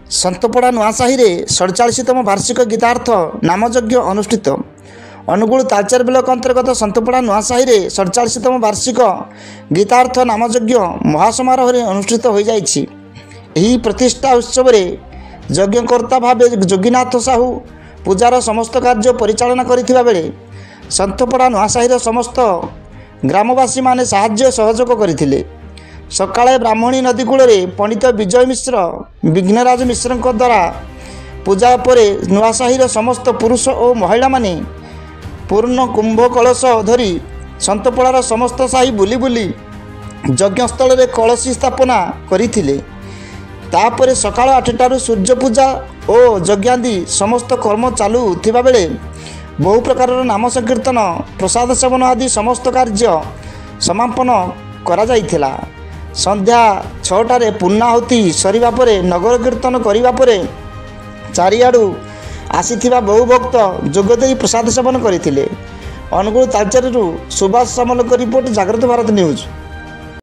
सन्तपड़ा नुआसाही 47तम वार्षिक गीतार्थ नामयज्ञ अनुष्ठित। अनुगुल तालचेर ब्लॉक अंतर्गत सन्तपड़ा नुआसाही 47तम वार्षिक गीतार्थ नामयज्ञ महासमारोह अनुष्ठित हो जाइछि। एही प्रतिष्ठा उत्सव यज्ञकर्ता भावे जोगीनाथ साहू पूजार समस्त कार्य परिचालना करथिबा बेले सन्तपड़ा नुआसाही समस्त ग्रामवासी माने साहाय्य सहयोग करथिले। सकाळे ब्राह्मणी नदी कूल पंडित विजय मिश्र विघ्नराज मिश्र द्वारा पूजा पर नुआसाही समस्त पुरुष और महिला माने पूर्ण कुंभ कलश धरी सन्तपड़ार समस्त साही बुली बुली यज्ञस्थल में कलशी स्थापना करथिले। तापर सकाळ 8टारू सूर्य पूजा और यज्ञादि समस्त कर्म चालू थिबा बेले बहु प्रकार नाम संकीर्तन प्रसाद सेवन आदि समस्त कार्य समापन करा जाइथिला। संध्या 6टारे पूर्णाहुति सरिबा परे नगर कीर्तन करिबा परे चारिआडू आसीथिबा बहु भक्त जोगदेई प्रसाद सेवन करथिले। अनुगुल तालचेररू सुभाष सामलक रिपोर्ट, जागृत भारत न्यूज।